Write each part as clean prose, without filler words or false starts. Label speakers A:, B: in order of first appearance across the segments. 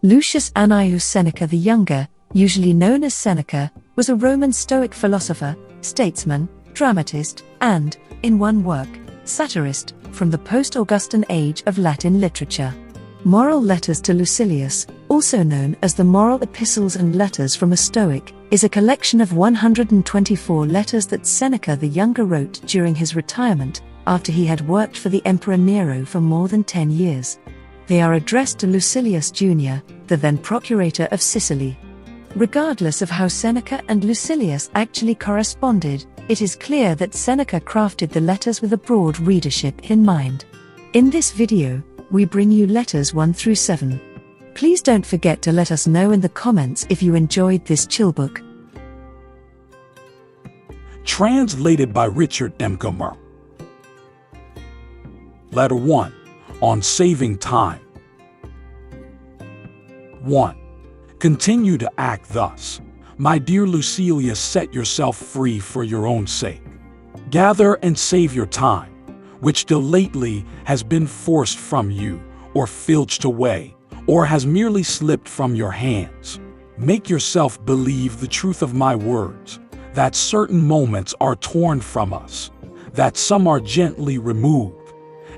A: Lucius Annaeus Seneca the Younger, usually known as Seneca, was a Roman Stoic philosopher, statesman, dramatist, and, in one work, satirist, from the post-Augustan age of Latin literature. Moral Letters to Lucilius, also known as the Moral Epistles and Letters from a Stoic, is a collection of 124 letters that Seneca the Younger wrote during his retirement, after he had worked for the Emperor Nero for more than 10 years. They are addressed to Lucilius Jr., the then procurator of Sicily. Regardless of how Seneca and Lucilius actually corresponded, it is clear that Seneca crafted the letters with a broad readership in mind. In this video, we bring you letters 1 through 7. Please don't forget to let us know in the comments if you enjoyed this chill book.
B: Translated by Richard M. Comer. Letter 1. On saving time. 1. Continue to act thus. My dear Lucilius, set yourself free for your own sake. Gather and save your time, which till lately has been forced from you, or filched away, or has merely slipped from your hands. Make yourself believe the truth of my words, that certain moments are torn from us, that some are gently removed,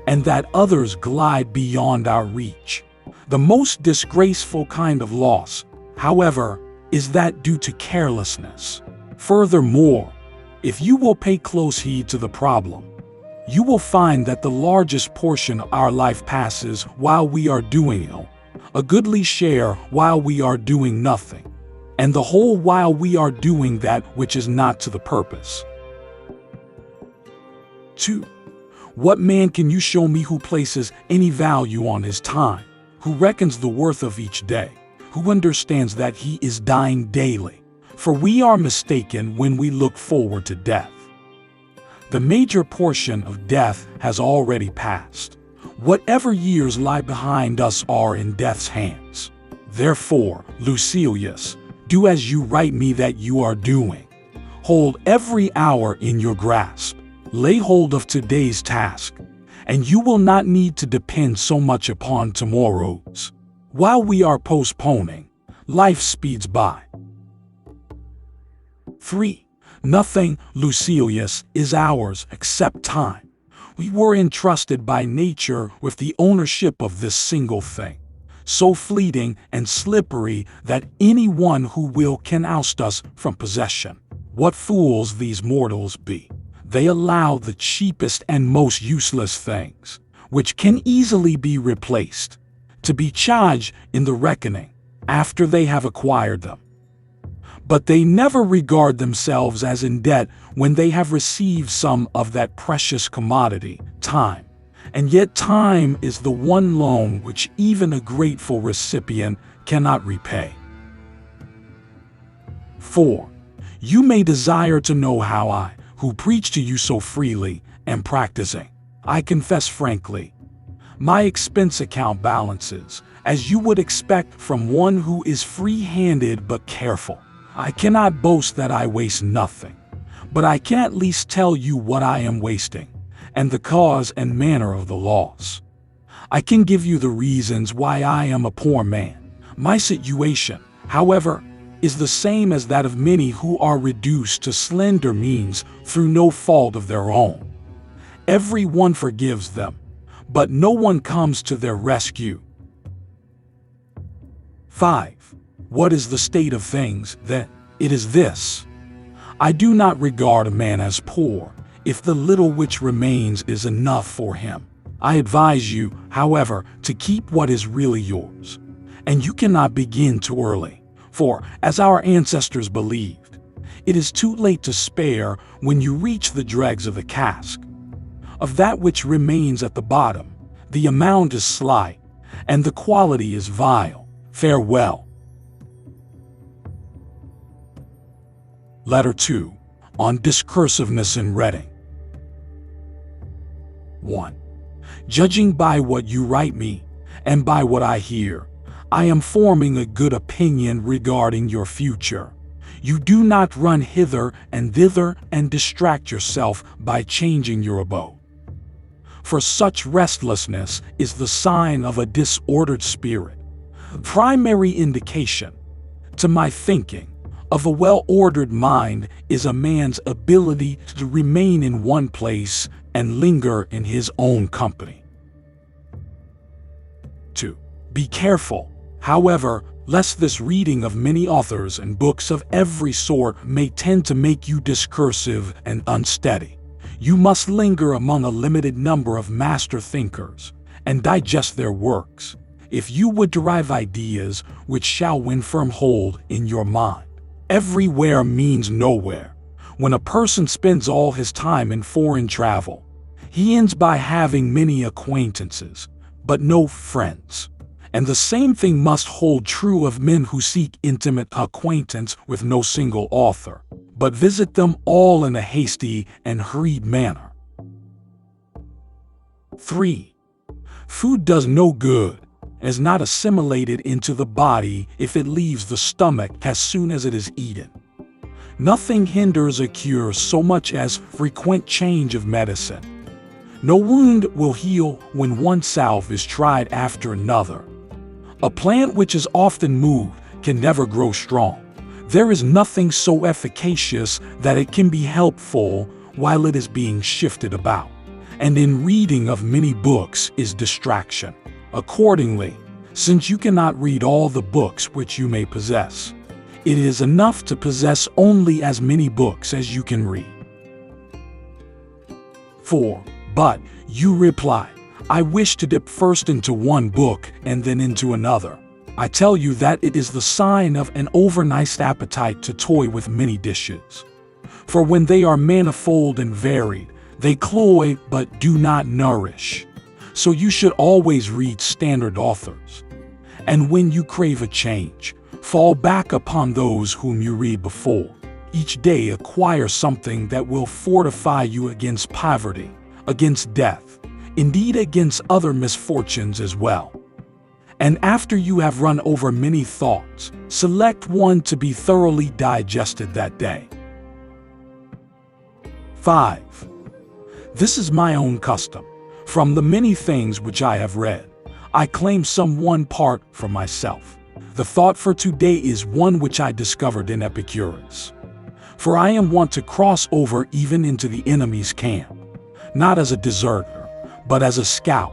B: and that others glide beyond our reach. The most disgraceful kind of loss, however, is that due to carelessness. Furthermore, if you will pay close heed to the problem, you will find that the largest portion of our life passes while we are doing ill, a goodly share while we are doing nothing, and the whole while we are doing that which is not to the purpose. 2. What man can you show me who places any value on his time, who reckons the worth of each day, who understands that he is dying daily? For we are mistaken when we look forward to death. The major portion of death has already passed. Whatever years lie behind us are in death's hands. Therefore, Lucilius, do as you write me that you are doing. Hold every hour in your grasp. Lay hold of today's task, and you will not need to depend so much upon tomorrow's. While we are postponing, life speeds by. 3. Nothing, Lucilius, is ours except time. We were entrusted by nature with the ownership of this single thing, so fleeting and slippery that anyone who will can oust us from possession. What fools these mortals be! They allow the cheapest and most useless things, which can easily be replaced, to be charged in the reckoning after they have acquired them. But they never regard themselves as in debt when they have received some of that precious commodity, time. And yet time is the one loan which even a grateful recipient cannot repay. 4. You may desire to know how I, who preach to you so freely, am practicing. I confess frankly, my expense account balances, as you would expect from one who is free-handed but careful. I cannot boast that I waste nothing, but I can at least tell you what I am wasting, and the cause and manner of the loss. I can give you the reasons why I am a poor man. My situation, however, is the same as that of many who are reduced to slender means through no fault of their own. Every one forgives them, but no one comes to their rescue. 5. What is the state of things, then? It is this. I do not regard a man as poor, if the little which remains is enough for him. I advise you, however, to keep what is really yours. And you cannot begin too early. For, as our ancestors believed, it is too late to spare when you reach the dregs of the cask. Of that which remains at the bottom, the amount is slight, and the quality is vile. Farewell. Letter 2. On Discursiveness in Reading. 1. Judging by what you write me, and by what I hear, I am forming a good opinion regarding your future. You do not run hither and thither and distract yourself by changing your abode. For such restlessness is the sign of a disordered spirit. Primary indication, to my thinking, of a well-ordered mind is a man's ability to remain in one place and linger in his own company. 2. Be careful, however, lest this reading of many authors and books of every sort may tend to make you discursive and unsteady. You must linger among a limited number of master thinkers and digest their works, if you would derive ideas which shall win firm hold in your mind. Everywhere means nowhere. When a person spends all his time in foreign travel, he ends by having many acquaintances, but no friends. And the same thing must hold true of men who seek intimate acquaintance with no single author, but visit them all in a hasty and hurried manner. 3. Food does no good, is not assimilated into the body if it leaves the stomach as soon as it is eaten. Nothing hinders a cure so much as frequent change of medicine. No wound will heal when one salve is tried after another. A plant which is often moved can never grow strong. There is nothing so efficacious that it can be helpful while it is being shifted about. And in reading of many books is distraction. Accordingly, since you cannot read all the books which you may possess, it is enough to possess only as many books as you can read. 4. But, you reply, I wish to dip first into one book and then into another. I tell you that it is the sign of an overnice appetite to toy with many dishes. For when they are manifold and varied, they cloy but do not nourish. So you should always read standard authors. And when you crave a change, fall back upon those whom you read before. Each day acquire something that will fortify you against poverty, against death, indeed against other misfortunes as well. And after you have run over many thoughts, select one to be thoroughly digested that day. 5. This is my own custom. From the many things which I have read, I claim some one part for myself. The thought for today is one which I discovered in Epicurus. For I am wont to cross over even into the enemy's camp, not as a deserter, but as a scout.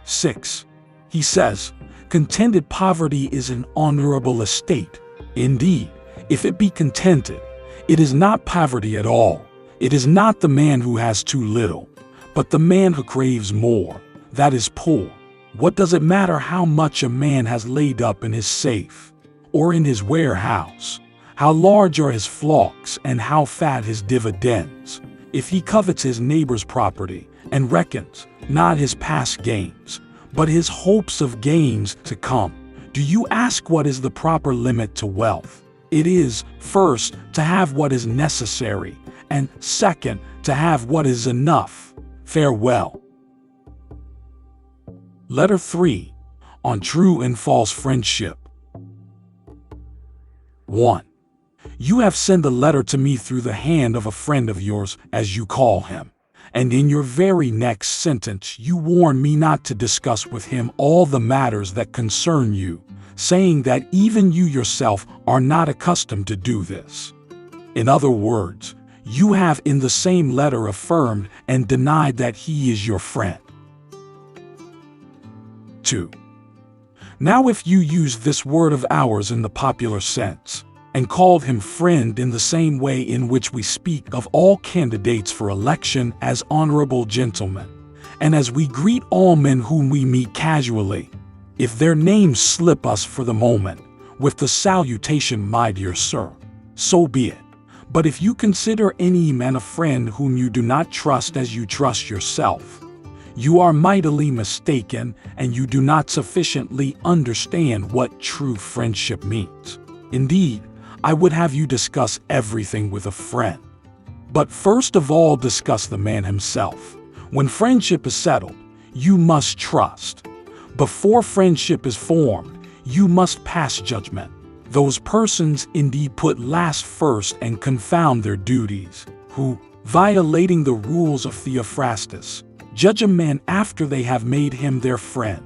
B: 6. He says, contented poverty is an honorable estate. Indeed, if it be contented, it is not poverty at all. It is not the man who has too little, but the man who craves more, that is poor. What does it matter how much a man has laid up in his safe, or in his warehouse, how large are his flocks and how fat his dividends, if he covets his neighbor's property and reckons not his past gains, but his hopes of gains to come? Do you ask what is the proper limit to wealth? It is, first, to have what is necessary, and second, to have what is enough. Farewell. Letter 3. On True and False Friendship. 1. You have sent a letter to me through the hand of a friend of yours, as you call him, and in your very next sentence you warn me not to discuss with him all the matters that concern you, saying that even you yourself are not accustomed to do this. In other words, you have in the same letter affirmed and denied that he is your friend. 2. Now if you use this word of ours in the popular sense, and called him friend in the same way in which we speak of all candidates for election as honorable gentlemen, and as we greet all men whom we meet casually, if their names slip us for the moment, with the salutation, my dear sir, so be it. But if you consider any man a friend whom you do not trust as you trust yourself, you are mightily mistaken, and you do not sufficiently understand what true friendship means. Indeed, I would have you discuss everything with a friend. But first of all, discuss the man himself. When friendship is settled, you must trust. Before friendship is formed, you must pass judgment. Those persons indeed put last first and confound their duties, who, violating the rules of Theophrastus, judge a man after they have made him their friend.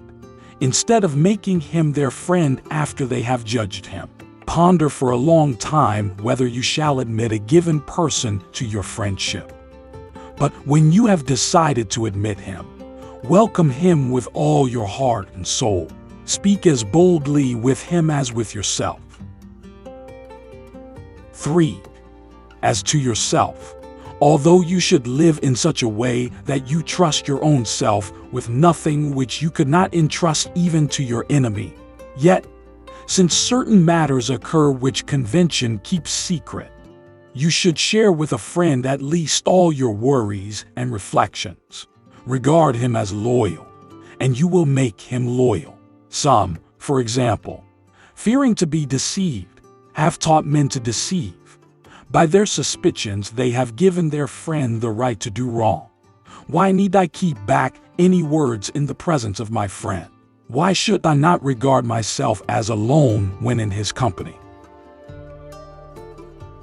B: instead of making him their friend after they have judged him. Ponder for a long time whether you shall admit a given person to your friendship. But when you have decided to admit him, welcome him with all your heart and soul. Speak as boldly with him as with yourself. 3. As to yourself, although you should live in such a way that you trust your own self with nothing which you could not entrust even to your enemy, yet, since certain matters occur which convention keeps secret, you should share with a friend at least all your worries and reflections. Regard him as loyal, and you will make him loyal. Some, for example, fearing to be deceived, have taught men to deceive. By their suspicions they have given their friend the right to do wrong. Why need I keep back any words in the presence of my friend? Why should I not regard myself as alone when in his company?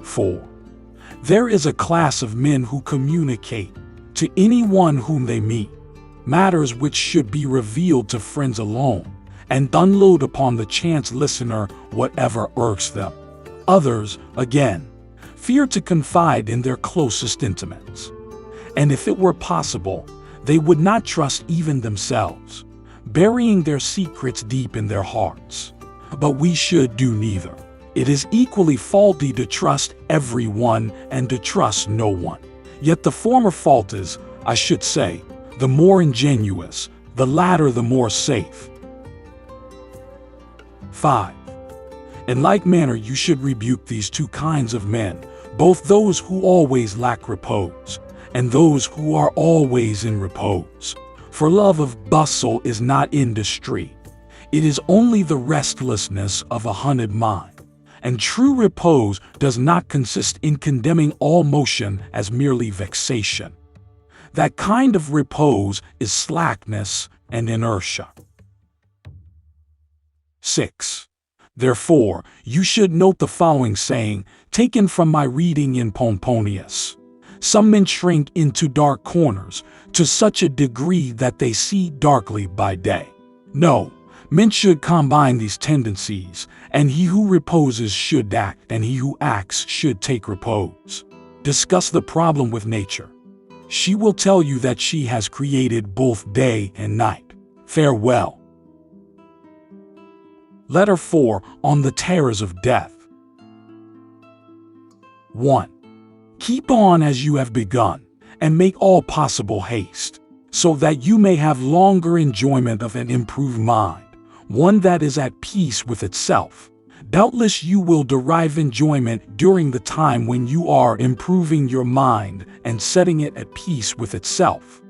B: 4. There is a class of men who communicate to anyone whom they meet matters which should be revealed to friends alone, and unload upon the chance listener whatever irks them. Others, again, fear to confide in their closest intimates, and if it were possible, they would not trust even themselves, burying their secrets deep in their hearts. But we should do neither. It is equally faulty to trust everyone and to trust no one. Yet the former fault is, I should say, the more ingenuous, the latter the more safe. 5. In like manner you should rebuke these two kinds of men, both those who always lack repose, and those who are always in repose. For love of bustle is not industry. It is only the restlessness of a hunted mind. And true repose does not consist in condemning all motion as merely vexation. That kind of repose is slackness and inertia. 6. Therefore, you should note the following saying, taken from my reading in Pomponius. Some men shrink into dark corners to such a degree that they see darkly by day. No, men should combine these tendencies, and he who reposes should act, and he who acts should take repose. Discuss the problem with nature. She will tell you that she has created both day and night. Farewell. Letter 4 on the terrors of death. 1. Keep on as you have begun, and make all possible haste, so that you may have longer enjoyment of an improved mind, one that is at peace with itself. Doubtless you will derive enjoyment during the time when you are improving your mind and setting it at peace with itself.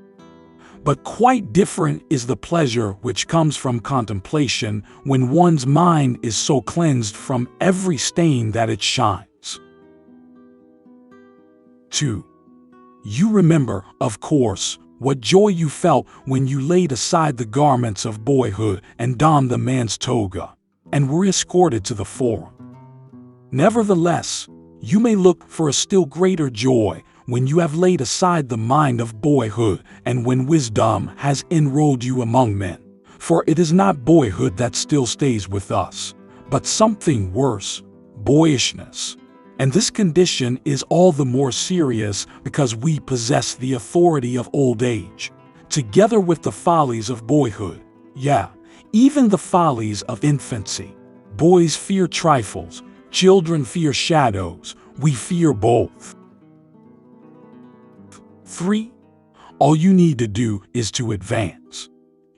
B: But quite different is the pleasure which comes from contemplation when one's mind is so cleansed from every stain that it shines. 2. You remember, of course, what joy you felt when you laid aside the garments of boyhood and donned the man's toga, and were escorted to the forum. Nevertheless, you may look for a still greater joy when you have laid aside the mind of boyhood and when wisdom has enrolled you among men. For it is not boyhood that still stays with us, but something worse, boyishness. And this condition is all the more serious because we possess the authority of old age, together with the follies of boyhood. Yeah, even the follies of infancy. Boys fear trifles, children fear shadows, we fear both. 3. All you need to do is to advance.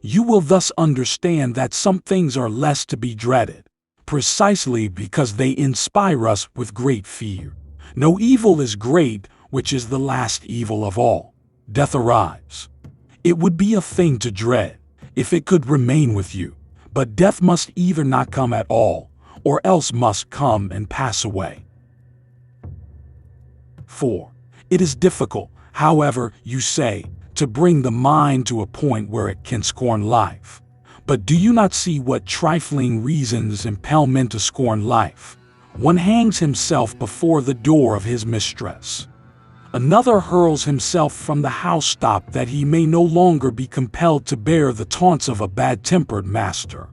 B: You will thus understand that some things are less to be dreaded, precisely because they inspire us with great fear. No evil is great, which is the last evil of all. Death arrives. It would be a thing to dread if it could remain with you, but death must either not come at all, or else must come and pass away. 4. It is difficult, however, you say, to bring the mind to a point where it can scorn life. But do you not see what trifling reasons impel men to scorn life? One hangs himself before the door of his mistress. Another hurls himself from the housetop that he may no longer be compelled to bear the taunts of a bad-tempered master.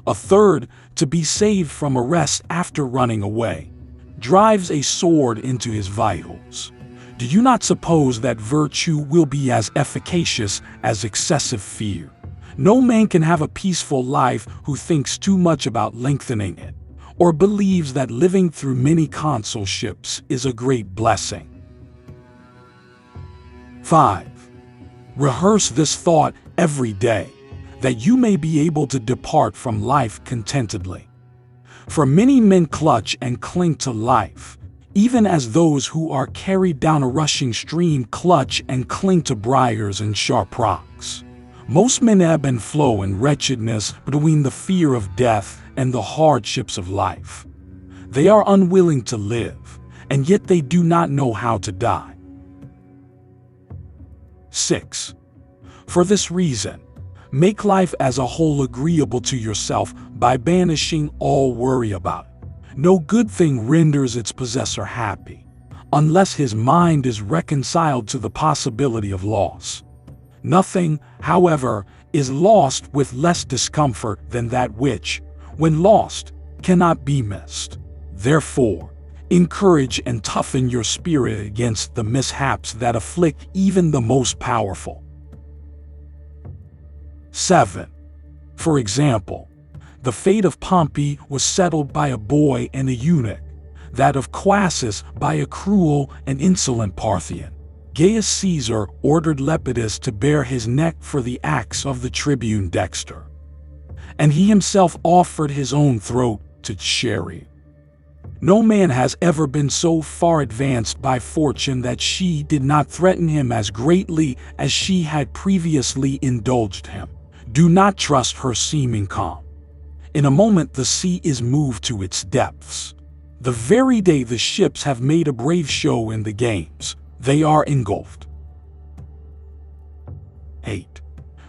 B: A third, to be saved from arrest after running away, drives a sword into his vitals. Do you not suppose that virtue will be as efficacious as excessive fear? No man can have a peaceful life who thinks too much about lengthening it, or believes that living through many consulships is a great blessing. 5. Rehearse this thought every day, that you may be able to depart from life contentedly. For many men clutch and cling to life, even as those who are carried down a rushing stream clutch and cling to briars and sharp rocks. Most men ebb and flow in wretchedness between the fear of death and the hardships of life. They are unwilling to live, and yet they do not know how to die. 6. For this reason, make life as a whole agreeable to yourself by banishing all worry about it. No good thing renders its possessor happy, unless his mind is reconciled to the possibility of loss. Nothing, however, is lost with less discomfort than that which, when lost, cannot be missed. Therefore, encourage and toughen your spirit against the mishaps that afflict even the most powerful. 7. For example, the fate of Pompey was settled by a boy and a eunuch, that of Crassus by a cruel and insolent Parthian. Gaius Caesar ordered Lepidus to bare his neck for the acts of the tribune Dexter, and he himself offered his own throat to Cherry. No man has ever been so far advanced by fortune that she did not threaten him as greatly as she had previously indulged him. Do not trust her seeming calm. In a moment the sea is moved to its depths. The very day the ships have made a brave show in the games, they are engulfed. 8.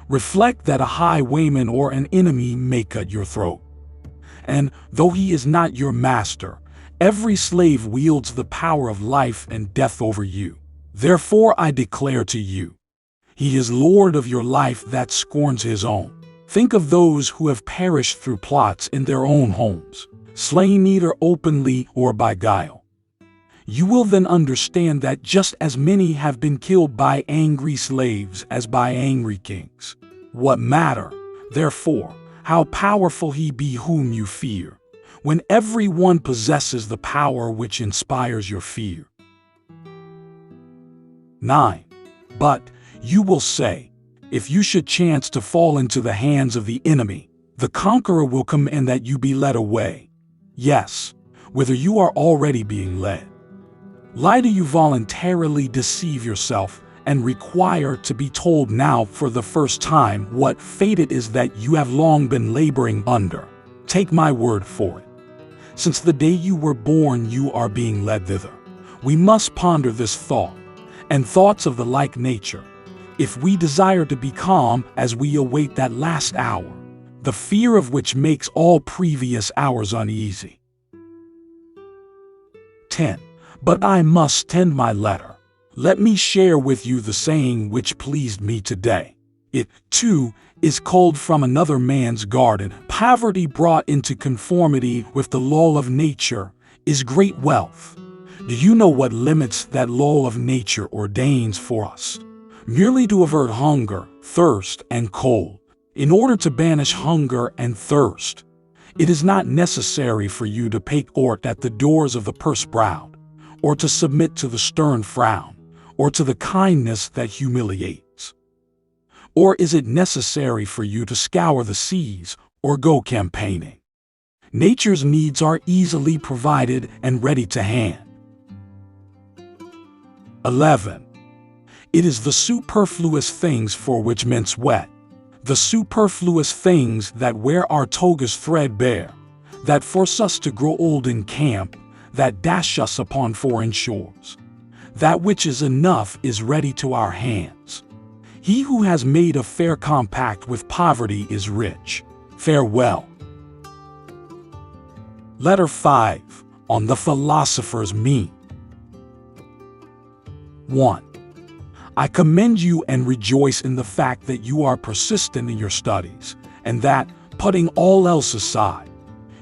B: Reflect that a highwayman or an enemy may cut your throat. And, though he is not your master, every slave wields the power of life and death over you. Therefore I declare to you, he is Lord of your life that scorns his own. Think of those who have perished through plots in their own homes, slain either openly or by guile. You will then understand that just as many have been killed by angry slaves as by angry kings. What matter, therefore, how powerful he be whom you fear, when every one possesses the power which inspires your fear. 9. But, you will say, if you should chance to fall into the hands of the enemy, the conqueror will command that you be led away. Yes, whither you are already being led. Why do you voluntarily deceive yourself and require to be told now for the first time what fate it is that you have long been laboring under? Take my word for it. Since the day you were born you are being led thither. We must ponder this thought, and thoughts of the like nature, if we desire to be calm as we await that last hour, the fear of which makes all previous hours uneasy. 10. But I must end my letter. Let me share with you the saying which pleased me today. It, too, is culled from another man's garden. Poverty brought into conformity with the law of nature is great wealth. Do you know what limits that law of nature ordains for us? Merely to avert hunger, thirst, and cold. In order to banish hunger and thirst, it is not necessary for you to pay court at the doors of the purse-browed, or to submit to the stern frown, or to the kindness that humiliates. Or is it necessary for you to scour the seas, or go campaigning? Nature's needs are easily provided and ready to hand. 11. It is the superfluous things for which men sweat, the superfluous things that wear our togas threadbare, that force us to grow old in camp, that dash us upon foreign shores. That which is enough is ready to our hands. He who has made a fair compact with poverty is rich. Farewell. Letter 5. On the Philosopher's Mean. 1. I commend you and rejoice in the fact that you are persistent in your studies, and that, putting all else aside,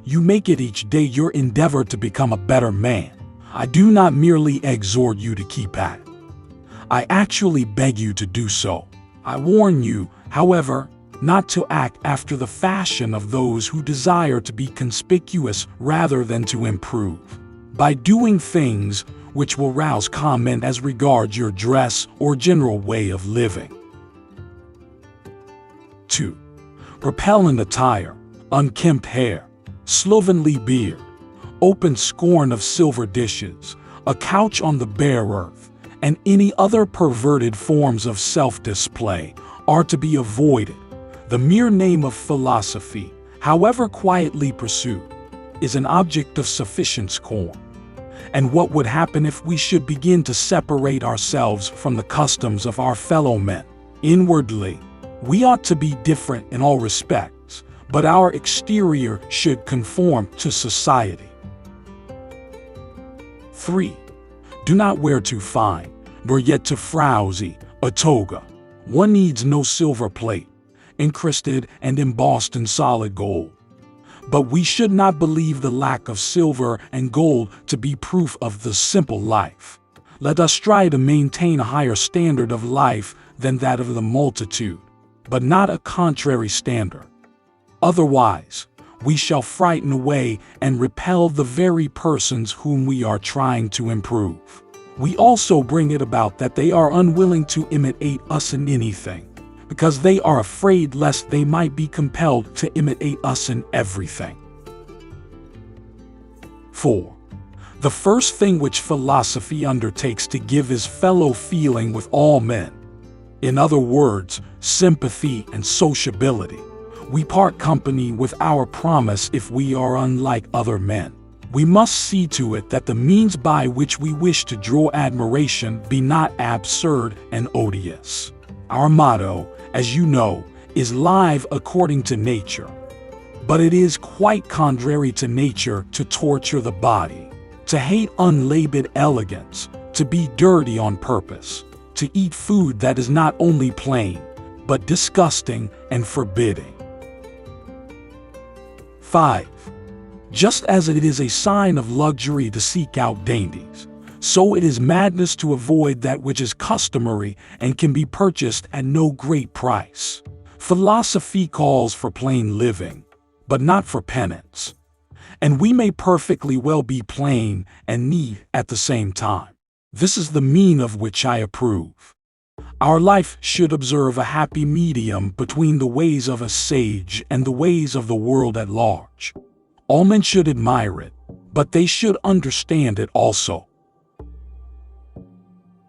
B: you make it each day your endeavor to become a better man. I do not merely exhort you to keep at it. I actually beg you to do so. I warn you, however, not to act after the fashion of those who desire to be conspicuous rather than to improve, by doing things which will rouse comment as regards your dress or general way of living. 2. Repellent attire, unkempt hair, slovenly beard, open scorn of silver dishes, a couch on the bare earth, and any other perverted forms of self-display are to be avoided. The mere name of philosophy, however quietly pursued, is an object of sufficient scorn. And what would happen if we should begin to separate ourselves from the customs of our fellow men? Inwardly, we ought to be different in all respects, but our exterior should conform to society. 3. Do not wear too fine, nor yet too frowsy, a toga. One needs no silver plate, encrusted and embossed in solid gold. But we should not believe the lack of silver and gold to be proof of the simple life. Let us try to maintain a higher standard of life than that of the multitude, but not a contrary standard. Otherwise, we shall frighten away and repel the very persons whom we are trying to improve. We also bring it about that they are unwilling to imitate us in anything, because they are afraid lest they might be compelled to imitate us in everything. 4. The first thing which philosophy undertakes to give is fellow feeling with all men. In other words, sympathy and sociability. We part company with our promise if we are unlike other men. We must see to it that the means by which we wish to draw admiration be not absurd and odious. Our motto, as you know, is live according to nature. But it is quite contrary to nature to torture the body, to hate unlaboured elegance, to be dirty on purpose, to eat food that is not only plain, but disgusting and forbidding. 5. Just as it is a sign of luxury to seek out dainties, so it is madness to avoid that which is customary and can be purchased at no great price. Philosophy calls for plain living, but not for penance. And we may perfectly well be plain and neat at the same time. This is the mean of which I approve. Our life should observe a happy medium between the ways of a sage and the ways of the world at large. All men should admire it, but they should understand it also.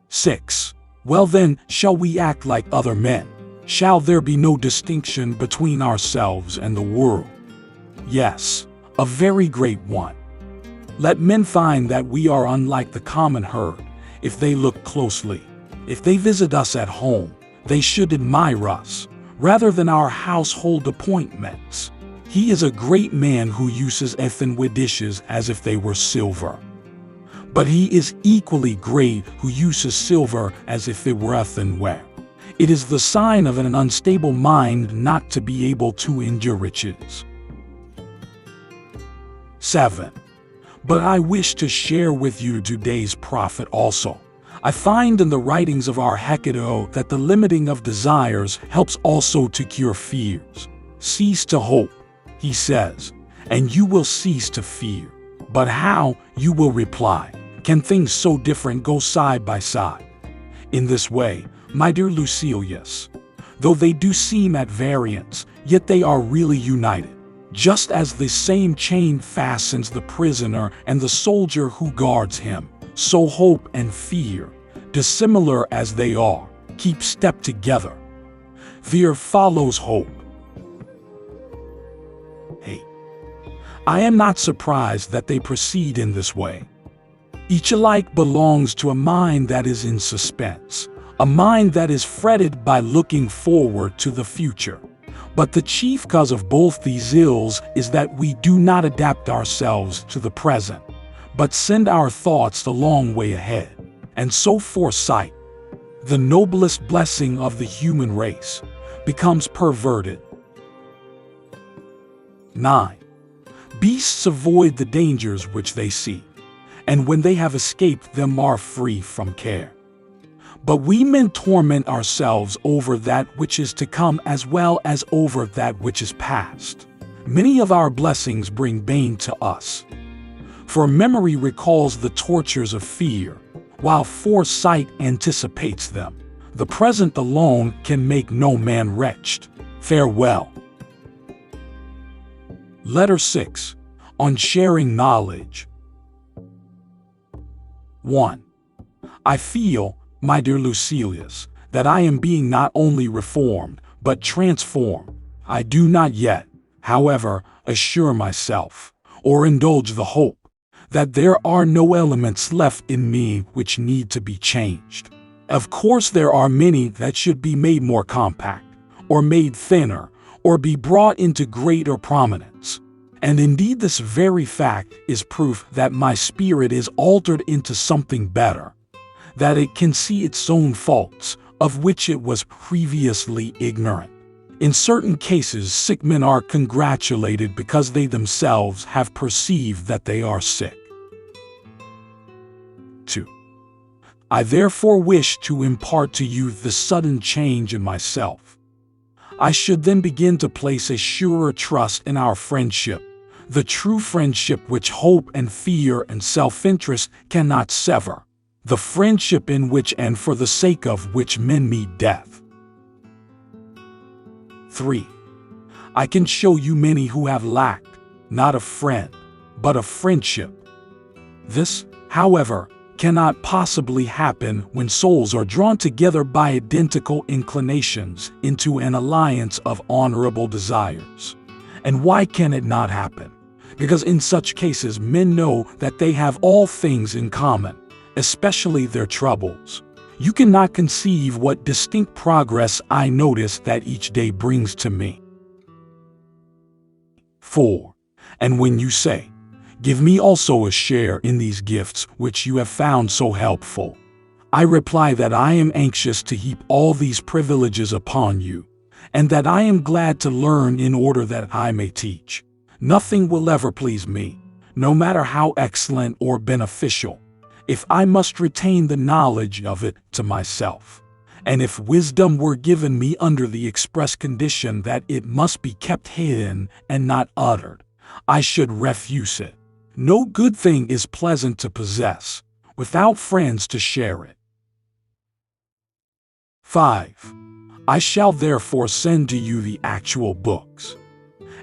B: 6. Well then, shall we act like other men? Shall there be no distinction between ourselves and the world? Yes, a very great one. Let men find that we are unlike the common herd if they look closely. If they visit us at home, they should admire us, rather than our household appointments. He is a great man who uses earthenware dishes as if they were silver. But he is equally great who uses silver as if it were earthenware. It is the sign of an unstable mind not to be able to endure riches. 7. But I wish to share with you today's prophet also. I find in the writings of our Hecato that the limiting of desires helps also to cure fears. Cease to hope, he says, and you will cease to fear. But how, you will reply, can things so different go side by side? In this way, my dear Lucilius, though they do seem at variance, yet they are really united. Just as the same chain fastens the prisoner and the soldier who guards him, so hope and fear, dissimilar as they are, keep step together. Fear follows hope. 8. I am not surprised that they proceed in this way. Each alike belongs to a mind that is in suspense, a mind that is fretted by looking forward to the future. But the chief cause of both these ills is that we do not adapt ourselves to the present, but send our thoughts the long way ahead. And so foresight, the noblest blessing of the human race, becomes perverted. 9. Beasts avoid the dangers which they see, and when they have escaped them are free from care. But we men torment ourselves over that which is to come as well as over that which is past. Many of our blessings bring bane to us. For memory recalls the tortures of fear, while foresight anticipates them. The present alone can make no man wretched. Farewell. Letter 6. On sharing knowledge. 1. I feel, my dear Lucilius, that I am being not only reformed, but transformed. I do not yet, however, assure myself, or indulge the hope, that there are no elements left in me which need to be changed. Of course there are many that should be made more compact, or made thinner, or be brought into greater prominence. And indeed this very fact is proof that my spirit is altered into something better, that it can see its own faults, of which it was previously ignorant. In certain cases, sick men are congratulated because they themselves have perceived that they are sick. 2. I therefore wish to impart to you the sudden change in myself. I should then begin to place a surer trust in our friendship, the true friendship which hope and fear and self-interest cannot sever, the friendship in which and for the sake of which men meet death. 3. I can show you many who have lacked, not a friend, but a friendship. This, however, cannot possibly happen when souls are drawn together by identical inclinations into an alliance of honorable desires. And why can it not happen? Because in such cases men know that they have all things in common, especially their troubles. You cannot conceive what distinct progress I notice that each day brings to me. 4. And when you say, give me also a share in these gifts which you have found so helpful, I reply that I am anxious to heap all these privileges upon you, and that I am glad to learn in order that I may teach. Nothing will ever please me, no matter how excellent or beneficial, if I must retain the knowledge of it to myself. And if wisdom were given me under the express condition that it must be kept hidden and not uttered, I should refuse it. No good thing is pleasant to possess, without friends to share it. 5. I shall therefore send to you the actual books.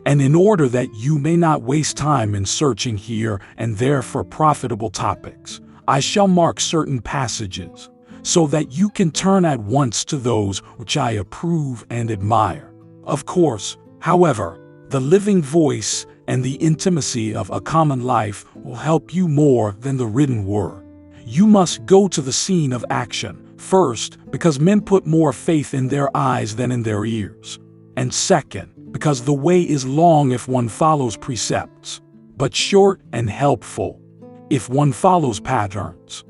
B: And in order that you may not waste time in searching here and there for profitable topics, I shall mark certain passages, so that you can turn at once to those which I approve and admire. Of course, however, the living voice and the intimacy of a common life will help you more than the written word. You must go to the scene of action, first, because men put more faith in their eyes than in their ears, and second, because the way is long if one follows precepts, but short and helpful if one follows patterns.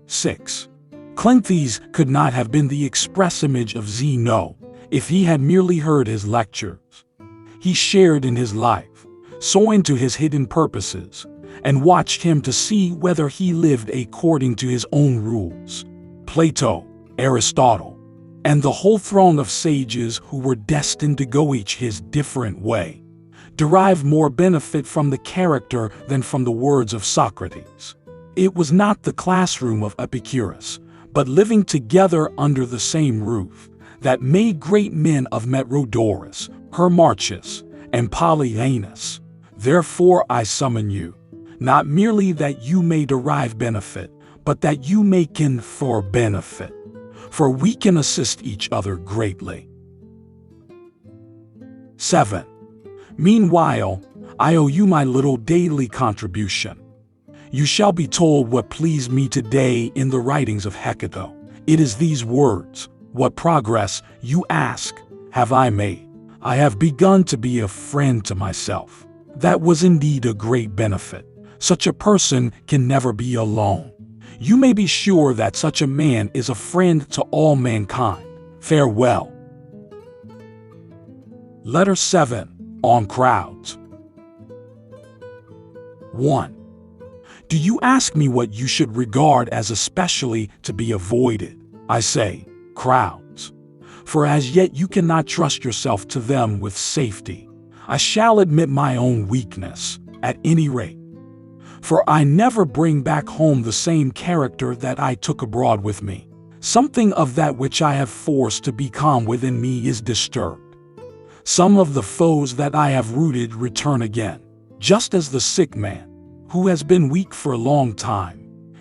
B: 6. Cleanthes could not have been the express image of Zeno if he had merely heard his lectures. He shared in his life, saw into his hidden purposes, and watched him to see whether he lived according to his own rules. Plato, Aristotle, and the whole throng of sages who were destined to go each his different way derived more benefit from the character than from the words of Socrates. It was not the classroom of Epicurus, but living together under the same roof, that made great men of Metrodorus, Hermarchus, and Polyaenus. Therefore I summon you, not merely that you may derive benefit, but that you may confer benefit, for we can assist each other greatly. 7. Meanwhile, I owe you my little daily contribution. You shall be told what pleased me today in the writings of Hecate. It is these words: what progress, you ask, have I made? I have begun to be a friend to myself. That was indeed a great benefit. Such a person can never be alone. You may be sure that such a man is a friend to all mankind. Farewell. Letter 7. On crowds. 1. Do you ask me what you should regard as especially to be avoided? I say, crowds. For as yet you cannot trust yourself to them with safety. I shall admit my own weakness, at any rate. For I never bring back home the same character that I took abroad with me. Something of that which I have forced to be calm within me is disturbed. Some of the foes that I have rooted return again, just as the sick man, who has been weak for a long time,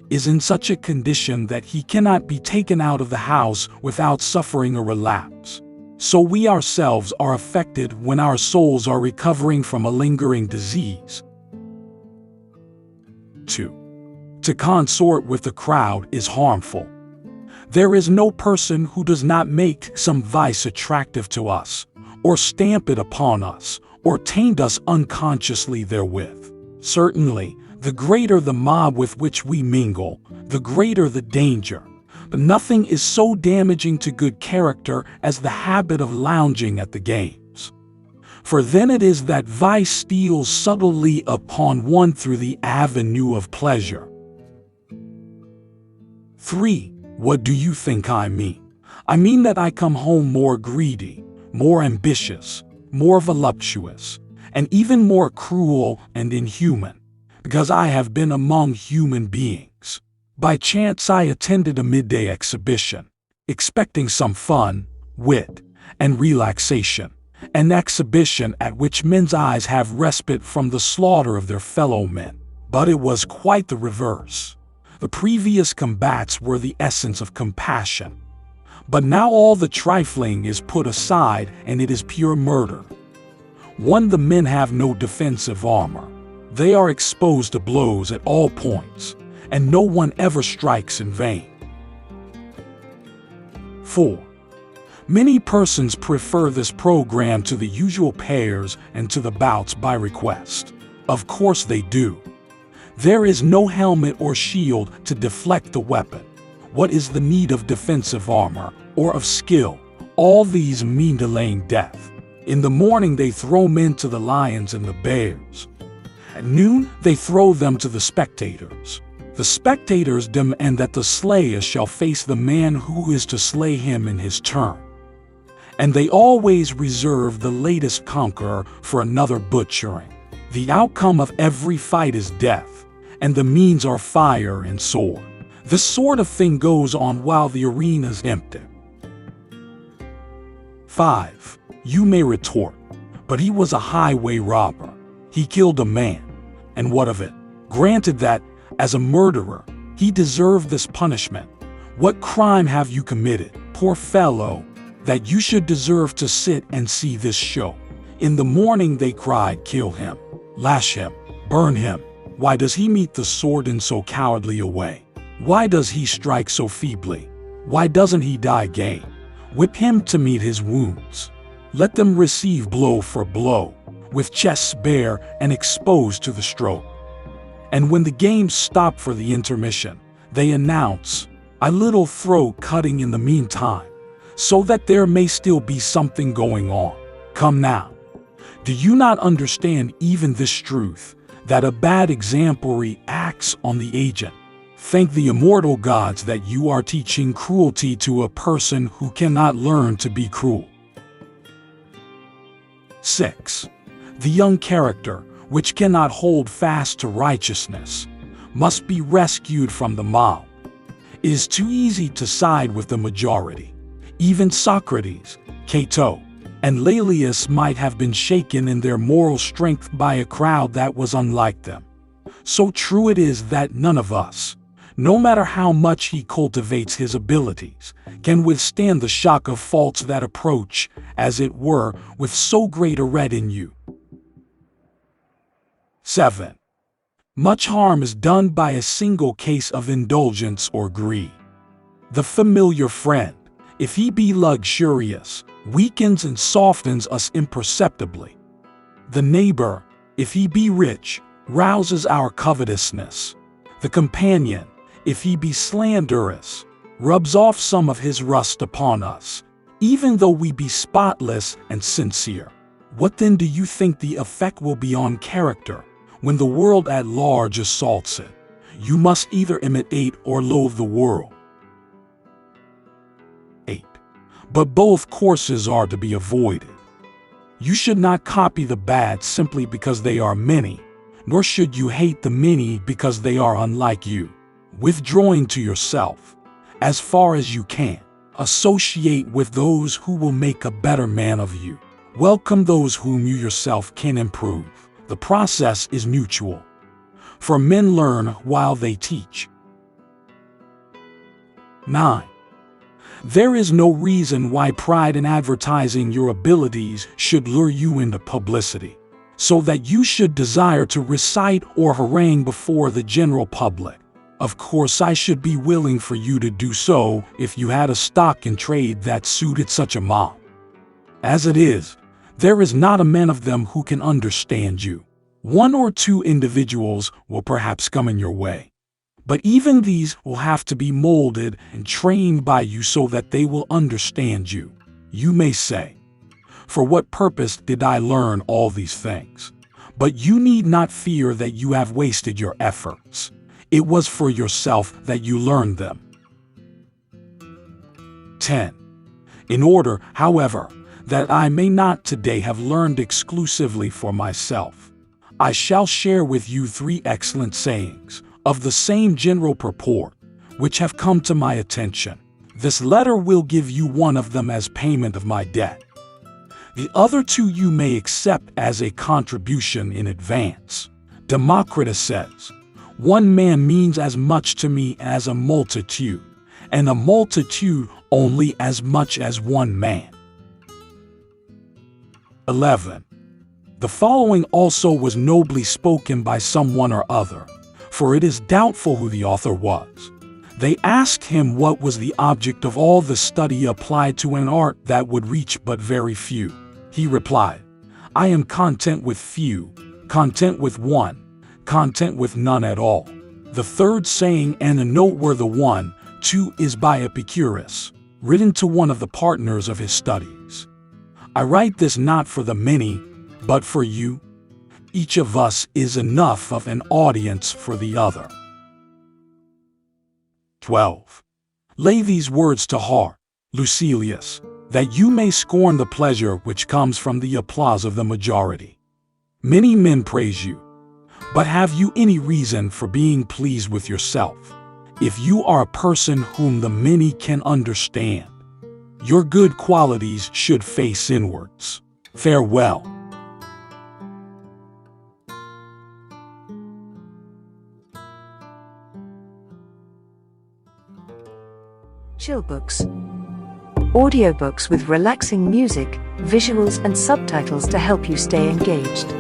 B: is in such a condition that he cannot be taken out of the house without suffering a relapse. So we ourselves are affected when our souls are recovering from a lingering disease. 2. To consort with the crowd is harmful. There is no person who does not make some vice attractive to us, or stamp it upon us, or taint us unconsciously therewith. Certainly, the greater the mob with which we mingle, the greater the danger. But nothing is so damaging to good character as the habit of lounging at the games. For then it is that vice steals subtly upon one through the avenue of pleasure. 3. What do you think I mean? I mean that I come home more greedy, more ambitious, more voluptuous, and even more cruel and inhuman, because I have been among human beings. By chance I attended a midday exhibition, expecting some fun, wit, and relaxation, an exhibition at which men's eyes have respite from the slaughter of their fellow men. But it was quite the reverse. The previous combats were the essence of compassion. But now all the trifling is put aside and it is pure murder. 1. The men have no defensive armor. They are exposed to blows at all points, and no one ever strikes in vain. 4. Many persons prefer this program to the usual pairs and to the bouts by request. Of course they do. There is no helmet or shield to deflect the weapon. What is the need of defensive armor or of skill? All these mean delaying death. In the morning they throw men to the lions and the bears. At noon they throw them to the spectators. The spectators demand that the slayer shall face the man who is to slay him in his turn. And they always reserve the latest conqueror for another butchering. The outcome of every fight is death, and the means are fire and sword. This sort of thing goes on while the arena's empty. 5. You may retort, but he was a highway robber. He killed a man. And what of it? Granted that, as a murderer, he deserved this punishment. What crime have you committed, poor fellow, that you should deserve to sit and see this show? In the morning they cried, kill him, lash him, burn him. Why does he meet the sword in so cowardly a way? Why does he strike so feebly? Why doesn't he die game? Whip him to meet his wounds. Let them receive blow for blow, with chests bare and exposed to the stroke. And when the games stop for the intermission, they announce, a little throat cutting in the meantime, so that there may still be something going on. Come now. Do you not understand even this truth, that a bad exemplary acts on the agent? Thank the immortal gods that you are teaching cruelty to a person who cannot learn to be cruel. 6. The young character, which cannot hold fast to righteousness, must be rescued from the mob. It is too easy to side with the majority. Even Socrates, Cato, and Laelius might have been shaken in their moral strength by a crowd that was unlike them. So true it is that none of us, no matter how much he cultivates his abilities, can withstand the shock of faults that approach, as it were, with so great a retinue. 7. Much harm is done by a single case of indulgence or greed. The familiar friend, if he be luxurious, weakens and softens us imperceptibly. The neighbor, if he be rich, rouses our covetousness. The companion, if he be slanderous, rubs off some of his rust upon us, even though we be spotless and sincere. What then do you think the effect will be on character when the world at large assaults it? You must either imitate or loathe the world. 8. But both courses are to be avoided. You should not copy the bad simply because they are many, nor should you hate the many because they are unlike you. Withdrawing to yourself, as far as you can, associate with those who will make a better man of you. Welcome those whom you yourself can improve. The process is mutual, for men learn while they teach. 9. There is no reason why pride in advertising your abilities should lure you into publicity, so that you should desire to recite or harangue before the general public. Of course, I should be willing for you to do so if you had a stock in trade that suited such a mob. As it is, there is not a man of them who can understand you. 1 or 2 individuals will perhaps come in your way, but even these will have to be molded and trained by you so that they will understand you. You may say, "For what purpose did I learn all these things?" But you need not fear that you have wasted your efforts. It was for yourself that you learned them. 10. In order, however, that I may not today have learned exclusively for myself, I shall share with you 3 excellent sayings of the same general purport, which have come to my attention. This letter will give you one of them as payment of my debt. The other 2 you may accept as a contribution in advance. Democritus says, "One man means as much to me as a multitude, and a multitude only as much as one man." 11. The following also was nobly spoken by someone or other, for it is doubtful who the author was. They asked him what was the object of all the study applied to an art that would reach but very few. He replied, "I am content with few, content with one, content with none at all." The third saying, and a noteworthy one, too, is by Epicurus, written to one of the partners of his studies. "I write this not for the many, but for you. Each of us is enough of an audience for the other." 12. Lay these words to heart, Lucilius, that you may scorn the pleasure which comes from the applause of the majority. Many men praise you, but have you any reason for being pleased with yourself? If you are a person whom the many can understand, your good qualities should face inwards. Farewell.
A: Chill Books. Audiobooks with relaxing music, visuals and subtitles to help you stay engaged.